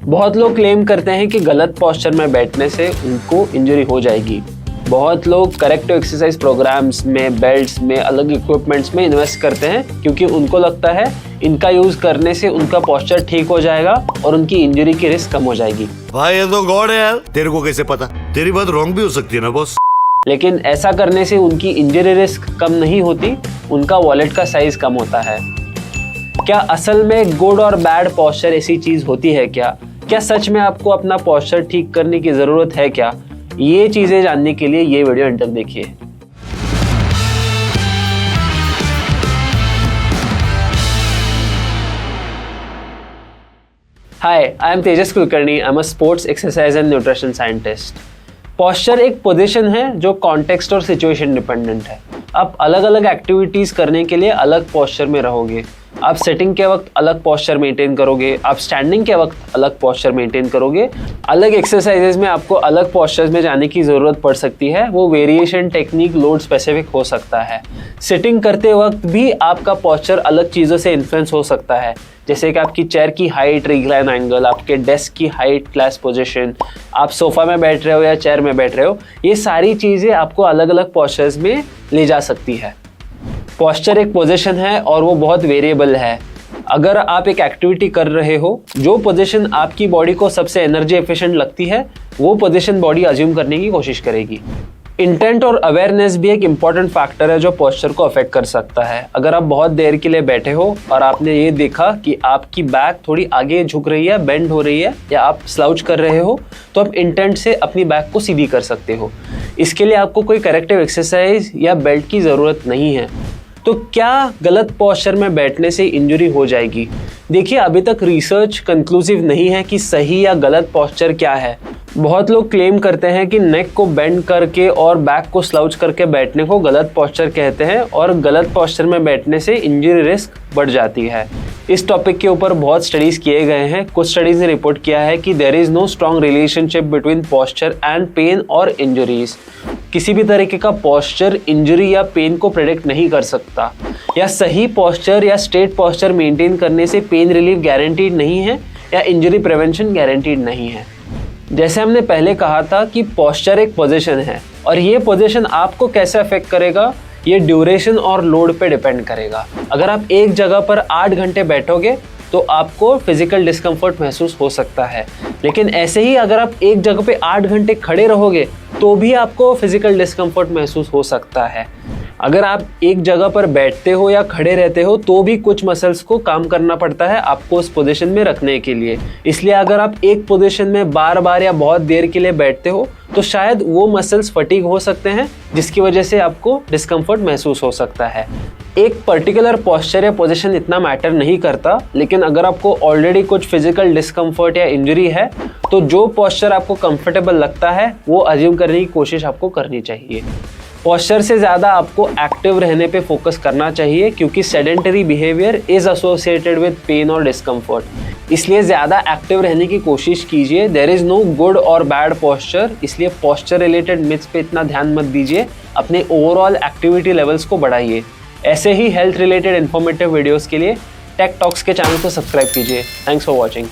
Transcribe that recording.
बहुत लोग क्लेम करते हैं कि गलत पोस्चर में बैठने से उनको इंजरी हो जाएगी। बहुत लोग करेक्टिव एक्सरसाइज प्रोग्राम्स में, बेल्ट्स में, अलग इक्विपमेंट्स में इन्वेस्ट करते हैं क्योंकि उनको लगता है इनका यूज करने से उनका पोस्चर ठीक हो जाएगा और उनकी इंजरी की रिस्क कम हो जाएगी। भाई ये तो गॉड है यार, तेरे को कैसे पता? तेरी बात रॉन्ग भी हो सकती है ना बॉस। लेकिन ऐसा करने से उनकी इंजरी रिस्क कम नहीं होती, उनका वॉलेट का साइज कम होता है। क्या असल में गुड और बैड पोस्चर ऐसी चीज होती है क्या? क्या सच में आपको अपना पोस्चर ठीक करने की जरूरत है क्या? ये चीजें जानने के लिए ये वीडियो अंत तक देखिए। Hi, I am Tejas Kulkarni. I am a sports exercise and nutrition scientist. Posture एक पोजीशन है जो कॉन्टेक्स्ट और सिचुएशन डिपेंडेंट है। आप अलग अलग एक्टिविटीज करने के लिए अलग पोस्चर में रहोगे। आप सेटिंग के वक्त अलग पोस्चर मेंटेन करोगे, आप स्टैंडिंग के वक्त अलग पोस्चर मेंटेन करोगे। अलग एक्सरसाइजेज में आपको अलग पोस्चर्स में जाने की ज़रूरत पड़ सकती है। वो वेरिएशन, टेक्निक, लोड स्पेसिफिक हो सकता है। सिटिंग करते वक्त भी आपका पोस्चर अलग चीज़ों से इन्फ्लुएंस हो सकता है, जैसे कि आपकी चेयर की हाइट, रिक्लाइन एंगल, आपके डेस्क की हाइट, क्लास पोजीशन, आप सोफा में बैठ रहे हो या चेयर में बैठ रहे हो, ये सारी चीज़ें आपको अलग अलग पोस्चर्स में ले जा सकती है। पोस्चर एक पोजीशन है और वो बहुत वेरिएबल है। अगर आप एक एक्टिविटी कर रहे हो, जो पोजीशन आपकी बॉडी को सबसे एनर्जी एफिशिएंट लगती है, वो पोजीशन बॉडी अज्यूम करने की कोशिश करेगी। इंटेंट और अवेयरनेस भी एक इम्पॉर्टेंट फैक्टर है जो पोस्चर को अफेक्ट कर सकता है। अगर आप बहुत देर के लिए बैठे हो और आपने ये देखा कि आपकी बैक थोड़ी आगे झुक रही है, बेंड हो रही है, या आप स्लाउच कर रहे हो, तो आप इंटेंट से अपनी बैक को सीधी कर सकते हो। इसके लिए आपको कोई करेक्टिव एक्सरसाइज या बेल्ट की ज़रूरत नहीं है। तो क्या गलत पोस्चर में बैठने से इंजरी हो जाएगी? देखिए, अभी तक रिसर्च कंक्लूसिव नहीं है कि सही या गलत पोस्चर क्या है। बहुत लोग क्लेम करते हैं कि नेक को बेंड करके और बैक को स्लाउच करके बैठने को गलत पोस्चर कहते हैं और गलत पोस्चर में बैठने से इंजरी रिस्क बढ़ जाती है। इस टॉपिक के ऊपर बहुत स्टडीज किए गए हैं। कुछ स्टडीज ने रिपोर्ट किया है कि there is no strong relationship between posture and pain और इंजरीज। किसी भी तरीके का पोस्चर इंजरी या पेन को प्रेडिक्ट नहीं कर सकता, या सही पोस्चर या स्ट्रेट पोस्चर मेंटेन करने से पेन रिलीफ गारंटीड नहीं है या इंजरी प्रिवेंशन गारंटीड नहीं है। जैसे हमने पहले कहा था कि पोस्चर एक पोजीशन है और ये पोजीशन आपको कैसे अफेक्ट करेगा, ये ड्यूरेशन और लोड पे डिपेंड करेगा। अगर आप एक जगह पर 8 घंटे बैठोगे तो आपको फिजिकल डिस्कम्फर्ट महसूस हो सकता है, लेकिन ऐसे ही अगर आप एक जगह पे 8 घंटे खड़े रहोगे तो भी आपको फिजिकल डिस्कम्फर्ट महसूस हो सकता है। अगर आप एक जगह पर बैठते हो या खड़े रहते हो तो भी कुछ मसल्स को काम करना पड़ता है आपको उस पोजीशन में रखने के लिए। इसलिए अगर आप एक पोजीशन में बार बार या बहुत देर के लिए बैठते हो तो शायद वो मसल्स फटीग हो सकते हैं, जिसकी वजह से आपको डिस्कम्फर्ट महसूस हो सकता है। एक पर्टिकुलर पोस्चर या पोजीशन इतना मैटर नहीं करता, लेकिन अगर आपको ऑलरेडी कुछ फिजिकल डिस्कम्फर्ट या इंजरी है तो जो पोस्चर आपको कंफर्टेबल लगता है वो अज्यूम करने की कोशिश आपको करनी चाहिए। पोस्चर से ज़्यादा आपको एक्टिव रहने पे फोकस करना चाहिए क्योंकि sedentary behaviour is associated with pain और डिस्कम्फर्ट। इसलिए ज़्यादा एक्टिव रहने की कोशिश कीजिए। देयर इज़ नो गुड और बैड पोस्चर, इसलिए पोस्चर रिलेटेड मिथ्स पे इतना ध्यान मत दीजिए। अपने ओवरऑल एक्टिविटी लेवल्स को बढ़ाइए। ऐसे ही हेल्थ रिलेटेड इन्फॉर्मेटिव वीडियोज़ के लिए टेक टॉक्स के चैनल को सब्सक्राइब कीजिए। Thanks for watching.